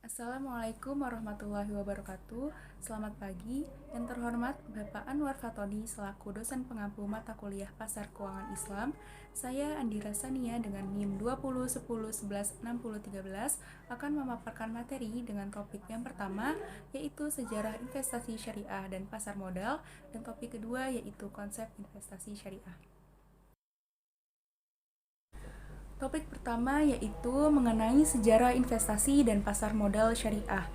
Assalamualaikum warahmatullahi wabarakatuh. Selamat pagi. Yang terhormat Bapak Anwar Fatoni selaku dosen pengampu mata kuliah Pasar Keuangan Islam. Saya Andira Sania dengan NIM 2010116013 akan memaparkan materi dengan topik yang pertama yaitu sejarah investasi syariah dan pasar modal, dan topik kedua yaitu konsep investasi syariah. Topik pertama yaitu mengenai sejarah investasi dan pasar modal syariah.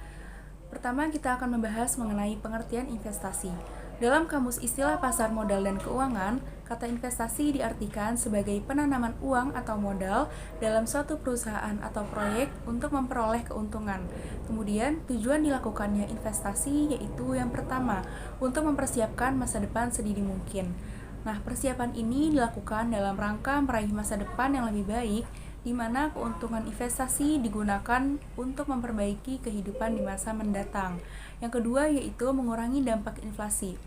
Pertama, kita akan membahas mengenai pengertian investasi. Dalam kamus istilah pasar modal dan keuangan, kata investasi diartikan sebagai penanaman uang atau modal dalam suatu perusahaan atau proyek untuk memperoleh keuntungan. Kemudian, tujuan dilakukannya investasi yaitu yang pertama, untuk mempersiapkan masa depan sedini mungkin. Nah, persiapan ini dilakukan dalam rangka meraih masa depan yang lebih baik, di mana keuntungan investasi digunakan untuk memperbaiki kehidupan di masa mendatang. Yang kedua yaitu mengurangi dampak inflasi.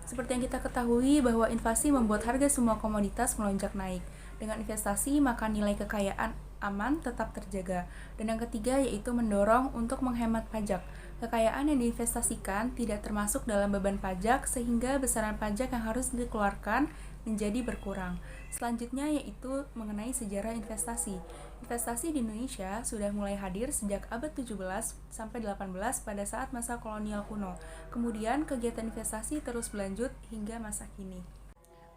Seperti yang kita ketahui bahwa inflasi membuat harga semua komoditas melonjak naik. Dengan investasi, maka nilai kekayaan aman tetap terjaga. Dan yang ketiga yaitu mendorong untuk menghemat pajak. Kekayaan yang diinvestasikan tidak termasuk dalam beban pajak sehingga besaran pajak yang harus dikeluarkan menjadi berkurang. Selanjutnya yaitu mengenai sejarah investasi. Investasi di Indonesia sudah mulai hadir sejak abad 17 sampai 18 pada saat masa kolonial kuno. Kemudian kegiatan investasi terus berlanjut hingga masa kini.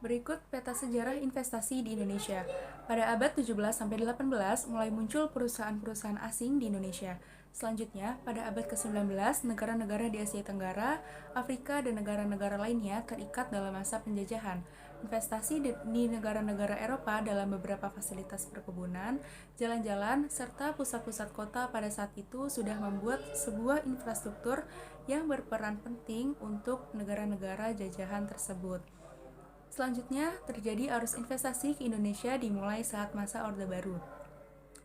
Berikut peta sejarah investasi di Indonesia. Pada abad 17 sampai 18 mulai muncul perusahaan-perusahaan asing di Indonesia. Selanjutnya, pada abad ke-19, negara-negara di Asia Tenggara, Afrika, dan negara-negara lainnya terikat dalam masa penjajahan. Investasi di negara-negara Eropa dalam beberapa fasilitas perkebunan, jalan-jalan, serta pusat-pusat kota pada saat itu sudah membuat sebuah infrastruktur yang berperan penting untuk negara-negara jajahan tersebut. Selanjutnya, terjadi arus investasi ke Indonesia dimulai saat masa Orde Baru,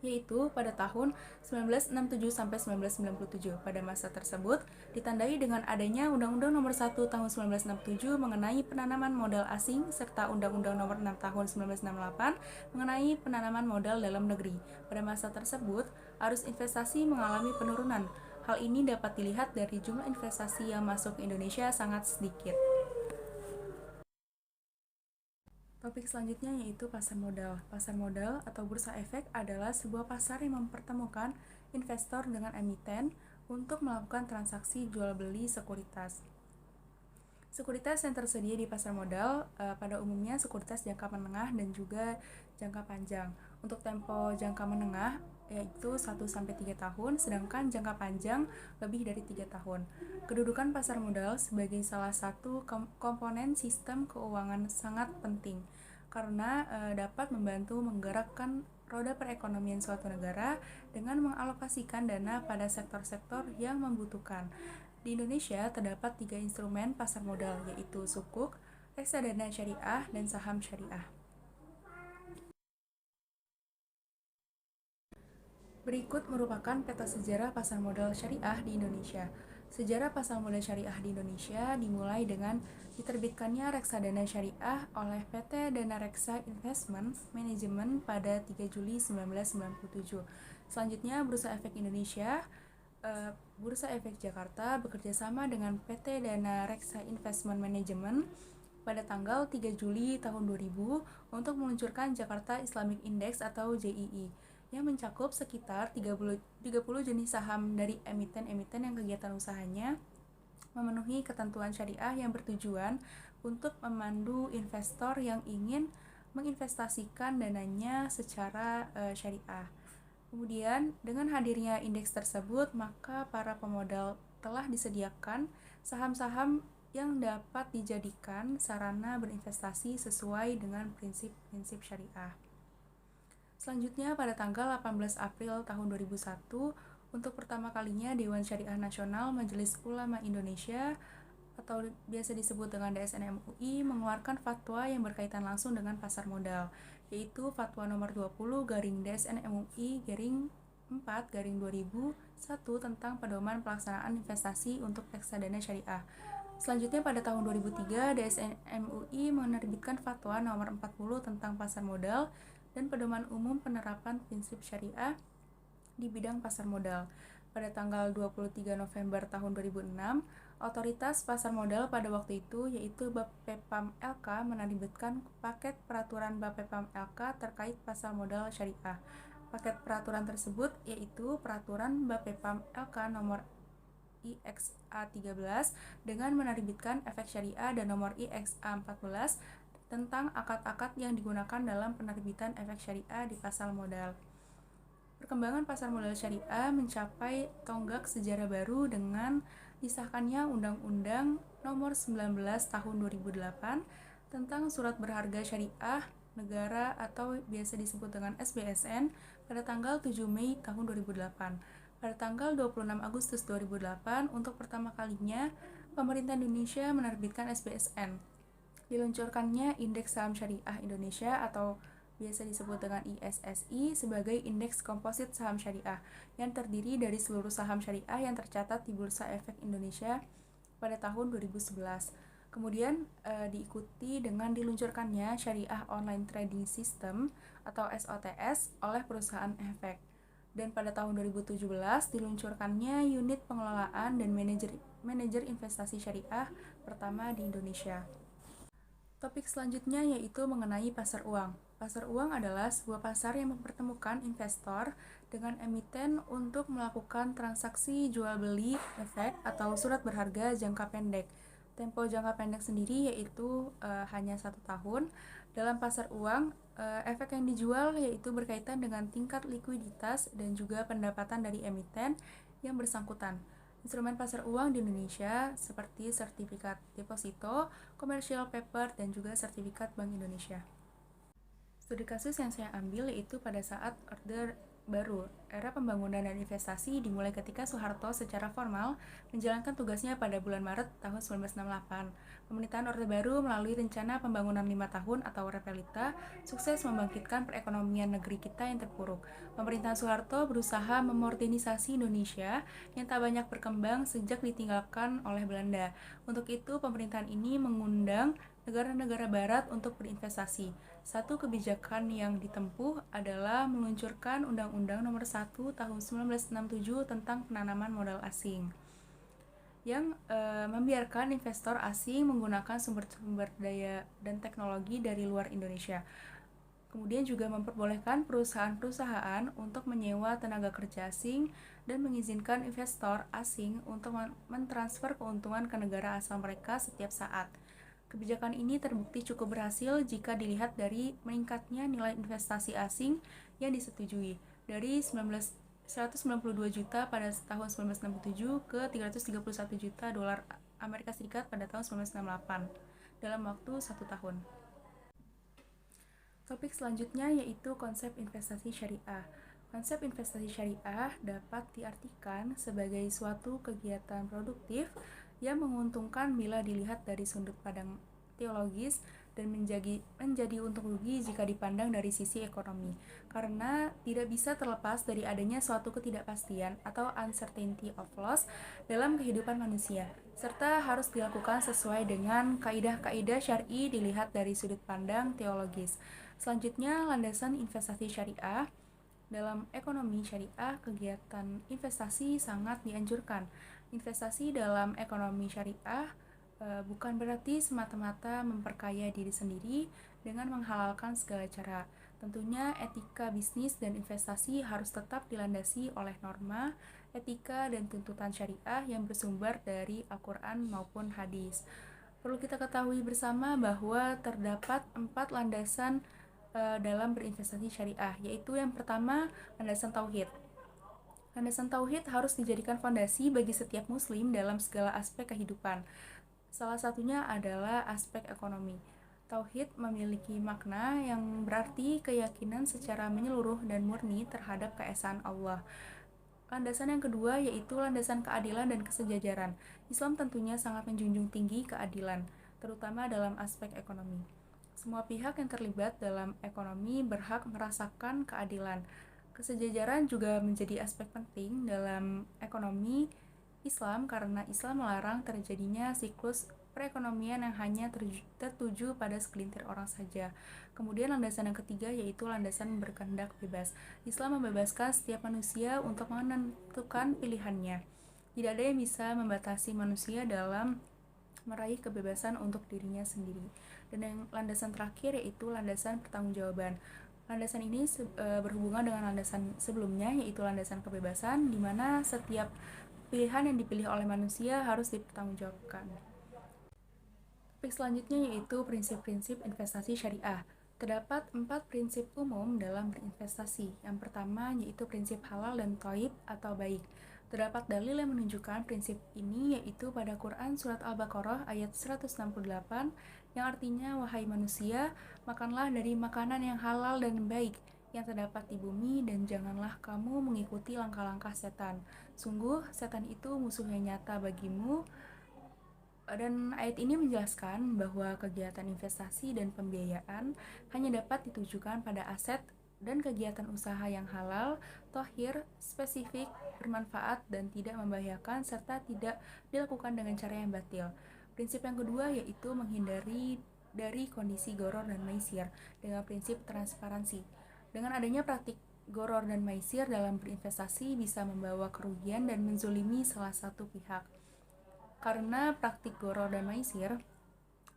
yaitu pada tahun 1967 sampai 1997. Pada masa tersebut ditandai dengan adanya Undang-Undang Nomor 1 Tahun 1967 mengenai penanaman modal asing serta Undang-Undang Nomor 6 Tahun 1968 mengenai penanaman modal dalam negeri. Pada masa tersebut, arus investasi mengalami penurunan. Hal ini dapat dilihat dari jumlah investasi yang masuk ke Indonesia sangat sedikit. Topik selanjutnya yaitu pasar modal. Pasar modal atau bursa efek adalah sebuah pasar yang mempertemukan investor dengan emiten untuk melakukan transaksi jual beli sekuritas. Sekuritas yang tersedia di pasar modal pada umumnya sekuritas jangka menengah dan juga jangka panjang. Untuk tempo jangka menengah yaitu 1-3 tahun, sedangkan jangka panjang lebih dari 3 tahun. Kedudukan pasar modal sebagai salah satu komponen sistem keuangan sangat penting karena dapat membantu menggerakkan roda perekonomian suatu negara dengan mengalokasikan dana pada sektor-sektor yang membutuhkan. Di Indonesia terdapat 3 instrumen pasar modal yaitu sukuk, reksadana syariah, dan saham syariah. Berikut merupakan peta sejarah pasar modal syariah di Indonesia. Sejarah pasar modal syariah di Indonesia dimulai dengan diterbitkannya reksadana syariah oleh PT Dana Reksa Investment Management pada 3 Juli 1997. Selanjutnya, Bursa Efek Indonesia, Bursa Efek Jakarta bekerjasama dengan PT Dana Reksa Investment Management pada tanggal 3 Juli tahun 2000 untuk meluncurkan Jakarta Islamic Index atau JII yang mencakup sekitar 30 jenis saham dari emiten-emiten yang kegiatan usahanya memenuhi ketentuan syariah yang bertujuan untuk memandu investor yang ingin menginvestasikan dananya secara syariah. Kemudian, dengan hadirnya indeks tersebut, maka para pemodal telah disediakan saham-saham yang dapat dijadikan sarana berinvestasi sesuai dengan prinsip-prinsip syariah. Selanjutnya, pada tanggal 18 April tahun 2001, untuk pertama kalinya Dewan Syariah Nasional Majelis Ulama Indonesia atau biasa disebut dengan DSN MUI mengeluarkan fatwa yang berkaitan langsung dengan pasar modal, yaitu Fatwa Nomor 20 garing DSN MUI garing 4 garing 2001 tentang pedoman pelaksanaan investasi untuk reksadana syariah. Selanjutnya pada tahun 2003, DSN MUI menerbitkan Fatwa Nomor 40 tentang pasar modal dan pedoman umum penerapan prinsip syariah di bidang pasar modal. Pada tanggal 23 November tahun 2006, Otoritas Pasar Modal pada waktu itu yaitu Bapepam LK menerbitkan paket peraturan Bapepam LK terkait pasar modal syariah. Paket peraturan tersebut yaitu Peraturan Bapepam LK nomor IXA 13 dengan menerbitkan efek syariah dan nomor IXA 14 tentang akad-akad yang digunakan dalam penerbitan efek syariah di pasar modal. Perkembangan pasar modal syariah mencapai tonggak sejarah baru dengan disahkannya Undang-Undang Nomor 19 Tahun 2008 tentang Surat Berharga Syariah Negara atau biasa disebut dengan SBSN pada tanggal 7 Mei tahun 2008. Pada tanggal 26 Agustus 2008, untuk pertama kalinya, pemerintah Indonesia menerbitkan SBSN. Diluncurkannya Indeks Saham Syariah Indonesia atau biasa disebut dengan ISSI sebagai Indeks Komposit Saham Syariah yang terdiri dari seluruh saham syariah yang tercatat di Bursa Efek Indonesia pada tahun 2011. Kemudian diikuti dengan diluncurkannya Syariah Online Trading System atau SOTS oleh perusahaan efek. Dan pada tahun 2017 diluncurkannya Unit Pengelolaan dan Manajer Investasi Syariah pertama di Indonesia. Topik selanjutnya yaitu mengenai pasar uang. Pasar uang adalah sebuah pasar yang mempertemukan investor dengan emiten untuk melakukan transaksi jual beli efek atau surat berharga jangka pendek. Tempo jangka pendek sendiri yaitu hanya 1 tahun. Dalam pasar uang, efek yang dijual yaitu berkaitan dengan tingkat likuiditas dan juga pendapatan dari emiten yang bersangkutan. Instrumen pasar uang di Indonesia seperti sertifikat deposito, commercial paper, dan juga sertifikat Bank Indonesia. Studi kasus yang saya ambil yaitu pada saat Orde Baru, era pembangunan dan investasi dimulai ketika Soeharto secara formal menjalankan tugasnya pada bulan Maret tahun 1968. Pemerintahan Orde Baru melalui rencana pembangunan 5 tahun atau Repelita sukses membangkitkan perekonomian negeri kita yang terpuruk. Pemerintahan Soeharto berusaha memodernisasi Indonesia yang tak banyak berkembang sejak ditinggalkan oleh Belanda. Untuk itu, pemerintahan ini mengundang negara-negara barat untuk berinvestasi. Satu kebijakan yang ditempuh adalah meluncurkan Undang-Undang Nomor 1 Tahun 1967 tentang penanaman modal asing yang membiarkan investor asing menggunakan sumber-sumber daya dan teknologi dari luar Indonesia. Kemudian juga memperbolehkan perusahaan-perusahaan untuk menyewa tenaga kerja asing dan mengizinkan investor asing untuk mentransfer keuntungan ke negara asal mereka setiap saat. Kebijakan ini terbukti cukup berhasil jika dilihat dari meningkatnya nilai investasi asing yang disetujui dari 192 juta pada tahun 1967 ke 331 juta dolar Amerika Serikat pada tahun 1968 dalam waktu 1 tahun. Topik selanjutnya yaitu konsep investasi syariah. Konsep investasi syariah dapat diartikan sebagai suatu kegiatan produktif yang menguntungkan bila dilihat dari sudut pandang teologis dan menjadi untung rugi jika dipandang dari sisi ekonomi, karena tidak bisa terlepas dari adanya suatu ketidakpastian atau uncertainty of loss dalam kehidupan manusia, serta harus dilakukan sesuai dengan kaidah-kaidah syar'i dilihat dari sudut pandang teologis. Selanjutnya, landasan investasi syariah. Dalam ekonomi syariah, kegiatan investasi sangat dianjurkan. Investasi dalam ekonomi syariah bukan berarti semata-mata memperkaya diri sendiri dengan menghalalkan segala cara. Tentunya etika bisnis dan investasi harus tetap dilandasi oleh norma, etika, dan tuntutan syariah yang bersumber dari Al-Quran maupun hadis. Perlu kita ketahui bersama bahwa terdapat 4 landasan dalam berinvestasi syariah, yaitu yang pertama, landasan tauhid. Landasan tauhid harus dijadikan fondasi bagi setiap muslim dalam segala aspek kehidupan. Salah satunya adalah aspek ekonomi. Tauhid memiliki makna yang berarti keyakinan secara menyeluruh dan murni terhadap keesaan Allah. Landasan yang kedua yaitu landasan keadilan dan kesejajaran. Islam tentunya sangat menjunjung tinggi keadilan, terutama dalam aspek ekonomi. Semua pihak yang terlibat dalam ekonomi berhak merasakan keadilan. Kesejajaran juga menjadi aspek penting dalam ekonomi Islam karena Islam melarang terjadinya siklus perekonomian yang hanya tertuju pada segelintir orang saja. Kemudian landasan yang ketiga yaitu landasan berkehendak bebas. Islam membebaskan setiap manusia untuk menentukan pilihannya. Tidak ada yang bisa membatasi manusia dalam meraih kebebasan untuk dirinya sendiri. Dan yang landasan terakhir yaitu landasan pertanggungjawaban. Landasan ini berhubungan dengan landasan sebelumnya yaitu landasan kebebasan, di mana setiap pilihan yang dipilih oleh manusia harus dipertanggungjawabkan. Topik selanjutnya yaitu prinsip-prinsip investasi syariah. Terdapat 4 prinsip umum dalam berinvestasi. Yang pertama yaitu prinsip halal dan thayyib atau baik. Terdapat dalil yang menunjukkan prinsip ini yaitu pada Quran Surat Al-Baqarah ayat 168 yang artinya, wahai manusia, makanlah dari makanan yang halal dan baik yang terdapat di bumi dan janganlah kamu mengikuti langkah-langkah setan. Sungguh, setan itu musuh yang nyata bagimu. Dan ayat ini menjelaskan bahwa kegiatan investasi dan pembiayaan hanya dapat ditujukan pada aset dan kegiatan usaha yang halal, tohir, spesifik, bermanfaat, dan tidak membahayakan serta tidak dilakukan dengan cara yang batil. Prinsip yang kedua yaitu menghindari dari kondisi goror dan maisir dengan prinsip transparansi. Dengan adanya praktik goror dan maisir dalam berinvestasi bisa membawa kerugian dan menzolimi salah satu pihak. Karena praktik goror dan maisir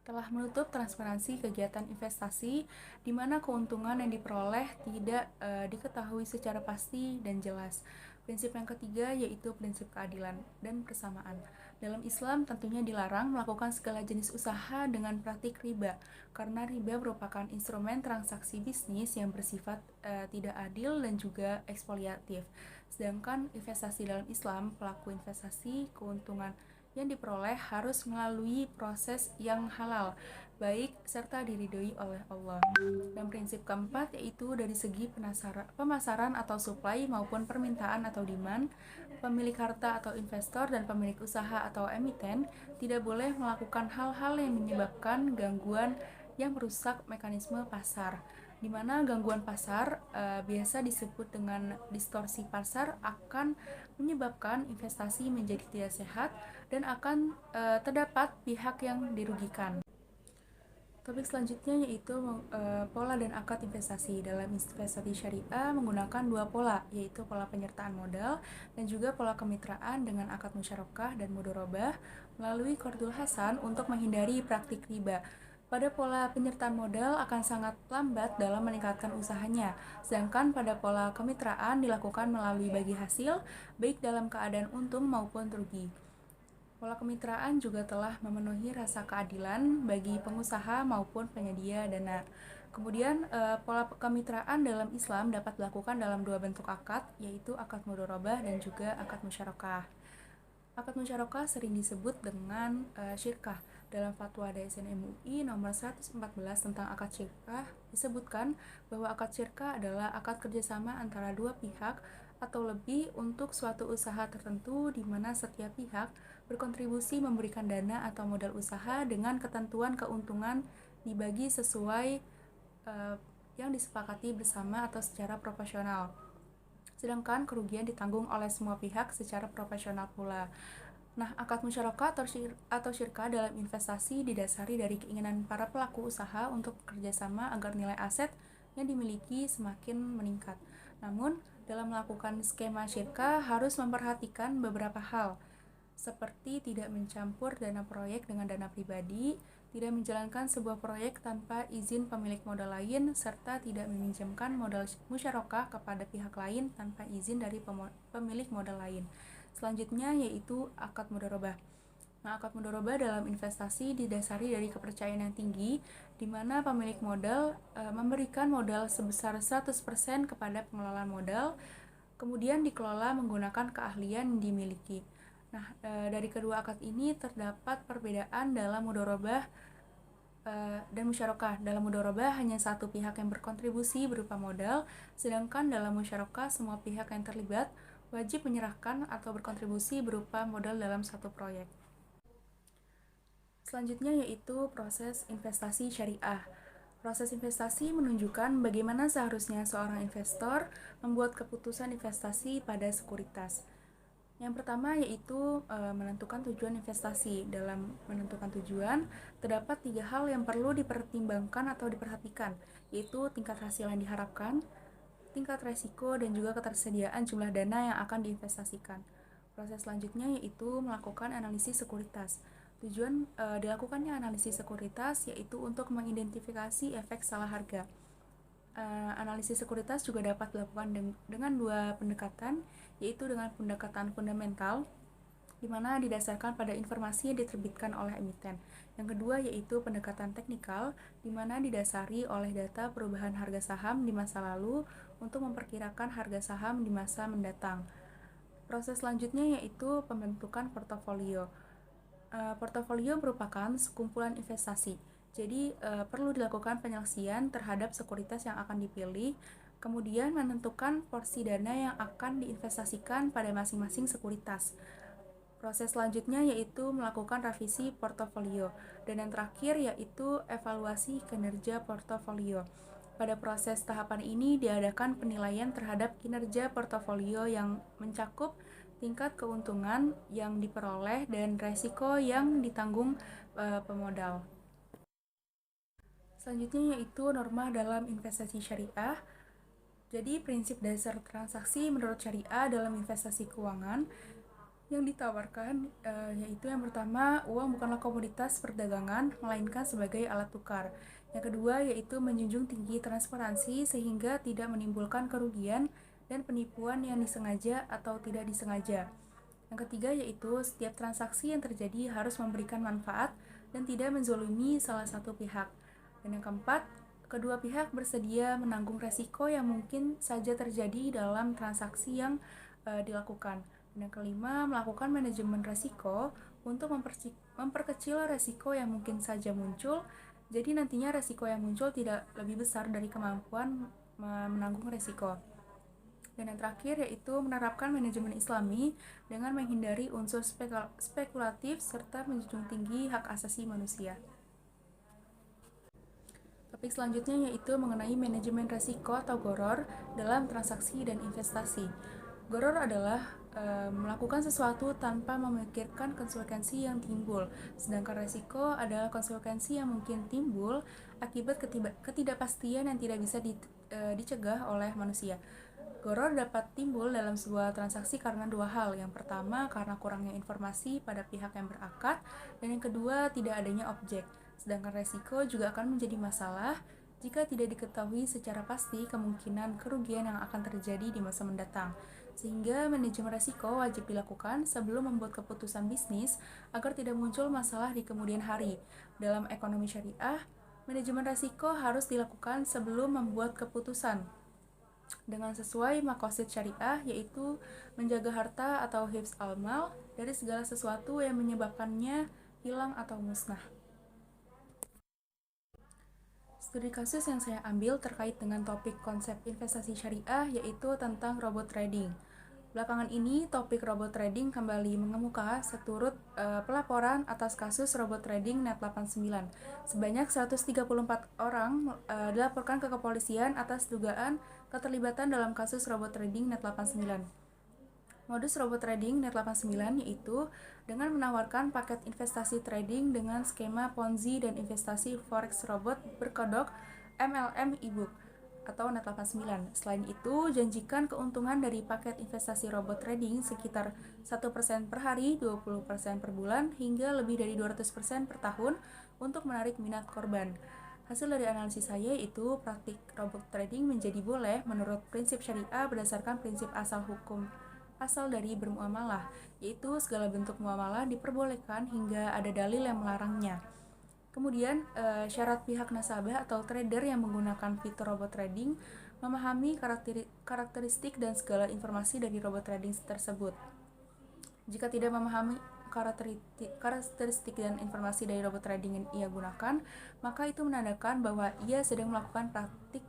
telah menutup transparansi kegiatan investasi di mana keuntungan yang diperoleh tidak diketahui secara pasti dan jelas. Prinsip yang ketiga yaitu prinsip keadilan dan persamaan. Dalam Islam tentunya dilarang melakukan segala jenis usaha dengan praktik riba, karena riba merupakan instrumen transaksi bisnis yang bersifat tidak adil dan juga ekspliatif. Sedangkan investasi dalam Islam, pelaku investasi keuntungan yang diperoleh harus melalui proses yang halal, baik serta diridhoi oleh Allah. Dan prinsip keempat yaitu dari segi pemasaran atau supply maupun permintaan atau demand, pemilik harta atau investor dan pemilik usaha atau emiten tidak boleh melakukan hal-hal yang menyebabkan gangguan yang merusak mekanisme pasar, di mana gangguan pasar biasa disebut dengan distorsi pasar akan menyebabkan investasi menjadi tidak sehat dan akan terdapat pihak yang dirugikan. Topik selanjutnya yaitu pola dan akad investasi. Dalam investasi syariah menggunakan dua pola, yaitu pola penyertaan modal dan juga pola kemitraan dengan akad musyarakah dan mudharabah melalui qardul hasan untuk menghindari praktik riba. Pada pola penyertaan modal akan sangat lambat dalam meningkatkan usahanya, sedangkan pada pola kemitraan dilakukan melalui bagi hasil, baik dalam keadaan untung maupun rugi. Pola kemitraan juga telah memenuhi rasa keadilan bagi pengusaha maupun penyedia dana. Kemudian, pola kemitraan dalam Islam dapat dilakukan dalam dua bentuk akad, yaitu akad mudharabah dan juga akad musyarakah. Akad musyarakah sering disebut dengan syirkah. Dalam fatwa DSN MUI nomor 114 tentang akad syirkah disebutkan bahwa akad syirkah adalah akad kerjasama antara dua pihak atau lebih untuk suatu usaha tertentu di mana setiap pihak berkontribusi memberikan dana atau modal usaha dengan ketentuan keuntungan dibagi sesuai yang disepakati bersama atau secara proporsional. Sedangkan kerugian ditanggung oleh semua pihak secara proporsional pula. Nah, akad musyarakah atau syirkah dalam investasi didasari dari keinginan para pelaku usaha untuk bekerjasama agar nilai aset yang dimiliki semakin meningkat. Namun, dalam melakukan skema syirkah harus memperhatikan beberapa hal, seperti tidak mencampur dana proyek dengan dana pribadi, tidak menjalankan sebuah proyek tanpa izin pemilik modal lain, serta tidak meminjamkan modal musyarakah kepada pihak lain tanpa izin dari pemilik modal lain. Selanjutnya yaitu akad mudharabah. Nah, akad mudharabah dalam investasi didasari dari kepercayaan yang tinggi, di mana pemilik modal memberikan modal sebesar 100% kepada pengelola modal, kemudian dikelola menggunakan keahlian yang dimiliki. Nah, dari kedua akad ini terdapat perbedaan dalam mudharabah dan musyarakah. Dalam mudharabah hanya satu pihak yang berkontribusi berupa modal, sedangkan dalam musyarakah semua pihak yang terlibat wajib menyerahkan atau berkontribusi berupa modal dalam satu proyek. Selanjutnya yaitu proses investasi syariah. Proses investasi menunjukkan bagaimana seharusnya seorang investor membuat keputusan investasi pada sekuritas. Yang pertama yaitu menentukan tujuan investasi. Dalam menentukan tujuan, terdapat 3 hal yang perlu dipertimbangkan atau diperhatikan, yaitu tingkat hasil yang diharapkan, tingkat resiko, dan juga ketersediaan jumlah dana yang akan diinvestasikan. Proses selanjutnya yaitu melakukan analisis sekuritas. Tujuan dilakukannya analisis sekuritas yaitu untuk mengidentifikasi efek salah harga. Analisis sekuritas juga dapat dilakukan dengan dua pendekatan, yaitu dengan pendekatan fundamental, di mana didasarkan pada informasi yang diterbitkan oleh emiten. Yang kedua yaitu pendekatan teknikal, di mana didasari oleh data perubahan harga saham di masa lalu untuk memperkirakan harga saham di masa mendatang. Proses selanjutnya yaitu pembentukan portofolio. Portofolio merupakan sekumpulan investasi. Jadi, perlu dilakukan penyeleksian terhadap sekuritas yang akan dipilih, kemudian menentukan porsi dana yang akan diinvestasikan pada masing-masing sekuritas. Proses selanjutnya yaitu melakukan revisi portofolio, dan yang terakhir yaitu evaluasi kinerja portofolio. Pada proses tahapan ini diadakan penilaian terhadap kinerja portofolio yang mencakup tingkat keuntungan yang diperoleh dan resiko yang ditanggung pemodal. Selanjutnya yaitu norma dalam investasi syariah. Jadi prinsip dasar transaksi menurut syariah dalam investasi keuangan yang ditawarkan yaitu yang pertama, uang bukanlah komoditas perdagangan, melainkan sebagai alat tukar. Yang kedua yaitu menjunjung tinggi transparansi sehingga tidak menimbulkan kerugian dan penipuan yang disengaja atau tidak disengaja. Yang ketiga yaitu setiap transaksi yang terjadi harus memberikan manfaat dan tidak menzolimi salah satu pihak. Dan yang keempat, kedua pihak bersedia menanggung resiko yang mungkin saja terjadi dalam transaksi yang dilakukan. Dan yang kelima, melakukan manajemen resiko untuk memperkecil resiko yang mungkin saja muncul. Jadi nantinya resiko yang muncul tidak lebih besar dari kemampuan menanggung resiko. Dan yang terakhir yaitu menerapkan manajemen Islami dengan menghindari unsur spekulatif serta menjunjung tinggi hak asasi manusia. Topik selanjutnya yaitu mengenai manajemen risiko atau GOROR dalam transaksi dan investasi. GOROR adalah melakukan sesuatu tanpa memikirkan konsekuensi yang timbul, sedangkan risiko adalah konsekuensi yang mungkin timbul akibat ketidakpastian yang tidak bisa dicegah oleh manusia. GOROR dapat timbul dalam sebuah transaksi karena dua hal. Yang pertama, karena kurangnya informasi pada pihak yang berakad, dan yang kedua, tidak adanya objek. Sedangkan resiko juga akan menjadi masalah jika tidak diketahui secara pasti kemungkinan kerugian yang akan terjadi di masa mendatang. Sehingga manajemen resiko wajib dilakukan sebelum membuat keputusan bisnis agar tidak muncul masalah di kemudian hari. Dalam ekonomi syariah, manajemen resiko harus dilakukan sebelum membuat keputusan dengan sesuai maqasid syariah, yaitu menjaga harta atau hifz al-mal dari segala sesuatu yang menyebabkannya hilang atau musnah. Studi kasus yang saya ambil terkait dengan topik konsep investasi syariah yaitu tentang robot trading. Belakangan ini, topik robot trading kembali mengemuka seturut pelaporan atas kasus robot trading Net89. Sebanyak 134 orang dilaporkan ke kepolisian atas dugaan keterlibatan dalam kasus robot trading Net89. Modus robot trading Net89 yaitu dengan menawarkan paket investasi trading dengan skema Ponzi dan investasi forex robot berkodok MLM e-book atau Net89. Selain itu, janjikan keuntungan dari paket investasi robot trading sekitar 1% per hari, 20% per bulan, hingga lebih dari 200% per tahun untuk menarik minat korban. Hasil dari analisis saya itu praktik robot trading menjadi boleh menurut prinsip syariah berdasarkan prinsip asal dari bermuamalah, yaitu segala bentuk muamalah diperbolehkan hingga ada dalil yang melarangnya. Kemudian, syarat pihak nasabah atau trader yang menggunakan fitur robot trading memahami karakteristik dan segala informasi dari robot trading tersebut. Jika tidak memahami karakteristik dan informasi dari robot trading yang ia gunakan, maka itu menandakan bahwa ia sedang melakukan praktik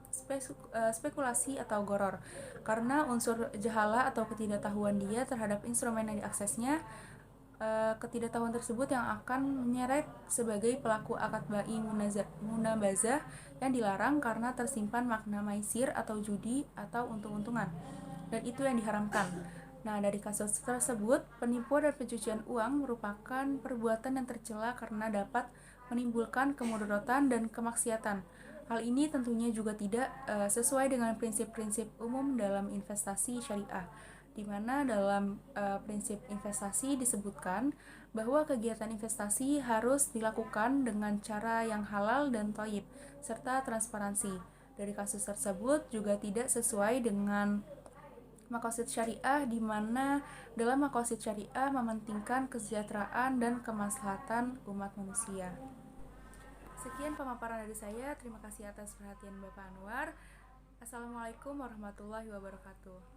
spekulasi atau goror, karena unsur jahala atau ketidaktahuan dia terhadap instrumen yang diaksesnya. Ketidaktahuan tersebut yang akan menyeret sebagai pelaku akad bai munabazah yang dilarang karena tersimpan makna maisir atau judi atau untung-untungan, dan itu yang diharamkan. Nah, dari kasus tersebut, penipuan dan pencucian uang merupakan perbuatan yang tercela karena dapat menimbulkan kemudaratan dan kemaksiatan. Hal ini tentunya juga tidak sesuai dengan prinsip-prinsip umum dalam investasi syariah, di mana dalam prinsip investasi disebutkan bahwa kegiatan investasi harus dilakukan dengan cara yang halal dan thayyib, serta transparansi. Dari kasus tersebut juga tidak sesuai dengan maqasid syariah, di mana dalam maqasid syariah mementingkan kesejahteraan dan kemaslahatan umat manusia. Sekian pemaparan dari saya. Terima kasih atas perhatian Bapak Anwar. Assalamualaikum warahmatullahi wabarakatuh.